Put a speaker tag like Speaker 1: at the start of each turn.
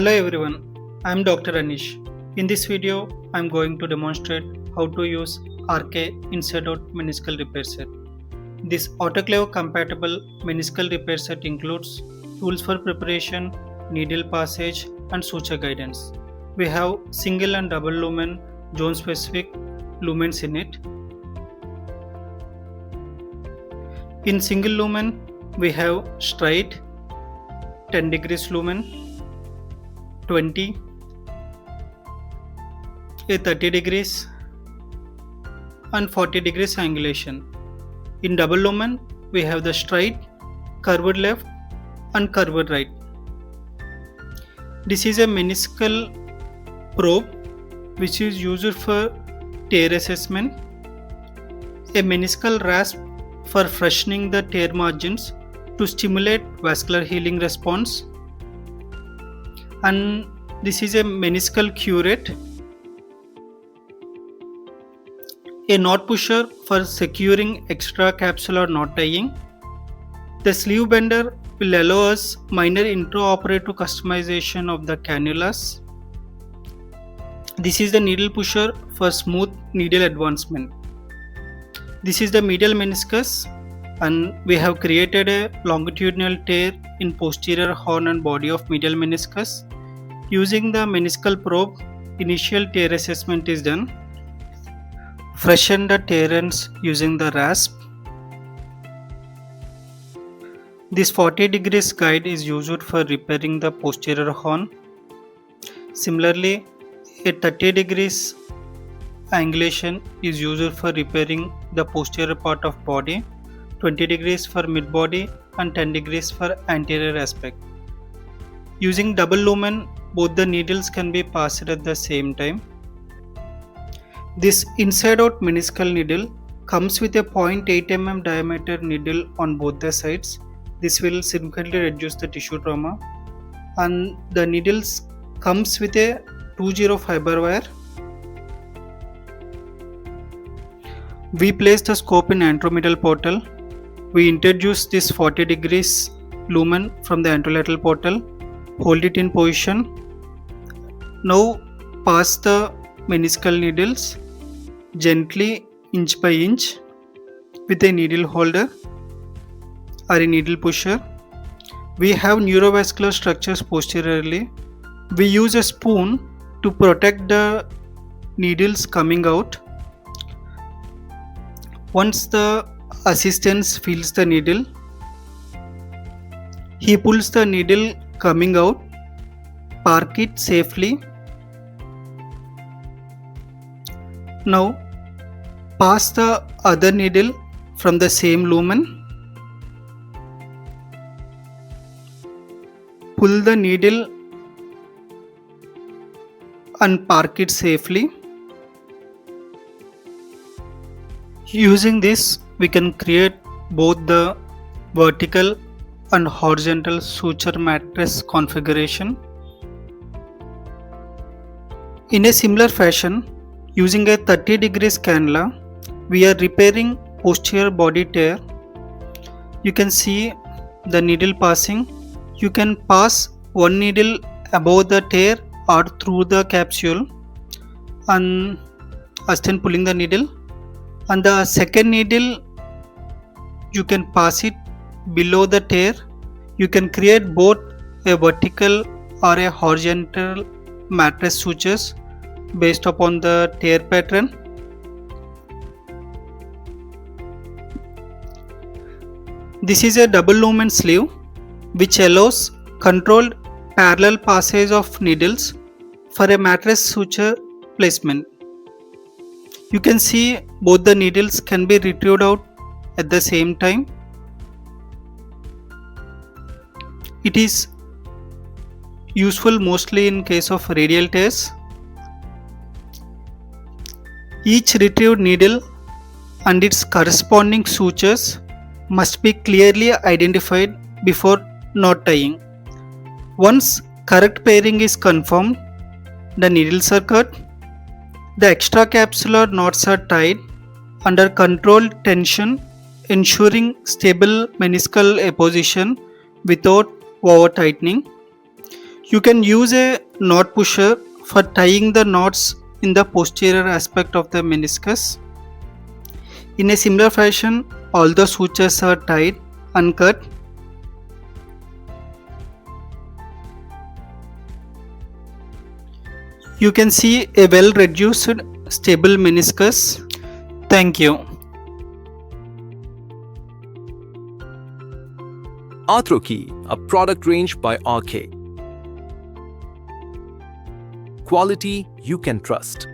Speaker 1: Hello everyone, I am Dr. Anish. In this video, I am going to demonstrate how to use RK inside-out meniscal repair set. This autoclave compatible meniscal repair set includes tools for preparation, needle passage and suture guidance. We have single and double lumen zone specific lumens in it. In single lumen, we have straight 10 degrees lumen, 20, a 30 degrees and 40 degrees angulation. In double lumen, we have the straight, curved left and curved right. This is a meniscal probe which is used for tear assessment, a meniscal rasp for freshening the tear margins to stimulate vascular healing response, and this is a meniscal curette, a knot pusher for securing extra capsular knot tying. The sleeve bender will allow us minor intraoperative customization of the cannulas. This is the needle pusher for smooth needle advancement. This is the medial meniscus, and we have created a longitudinal tear in posterior horn and body of medial meniscus. Using the meniscal probe, initial tear assessment is done. Freshen the tear ends using the rasp. This 40 degrees guide is used for repairing the posterior horn. Similarly, a 30 degrees angulation is used for repairing the posterior part of body, 20 degrees for mid body and 10 degrees for anterior aspect. Using double lumen, both the needles can be passed at the same time. This inside-out meniscal needle comes with a 0.8 mm diameter needle on both the sides. This will significantly reduce the tissue trauma. And the needles comes with a 2-0 fiber wire. We place the scope in anteromedial portal. We introduce this 40 degrees lumen from the anterolateral portal. Hold it in position. Now pass the meniscal needles gently inch by inch with a needle holder or a needle pusher. We have neurovascular structures posteriorly. We use a spoon to protect the needles coming out. Once the assistant feels the needle, he pulls the needle coming out, park it safely. Now pass the other needle from the same lumen. Pull the needle and park it safely. Using this, we can create both the vertical and horizontal suture mattress configuration. In a similar fashion, using a 30 degrees cannula, we are repairing posterior body tear. You can see the needle passing. You can pass one needle above the tear or through the capsule and assistant pulling the needle, and the second needle you can pass it below the tear. You can create both a vertical or a horizontal mattress sutures based upon the tear pattern. This is a double lumen sleeve which allows controlled parallel passage of needles for a mattress suture placement. You can see both the needles can be retrieved out at the same time. It is useful mostly in case of radial tears. Each retrieved needle and its corresponding sutures must be clearly identified before knot tying. Once correct pairing is confirmed, the needles are cut, the extracapsular knots are tied under controlled tension, ensuring stable meniscal apposition without over tightening. You can use a knot pusher for tying the knots in the posterior aspect of the meniscus. In a similar fashion, all the sutures are tied, uncut. You can see a well-reduced, stable meniscus. Thank you.
Speaker 2: ARTHRO-KI, a product range by RK. Quality you can trust.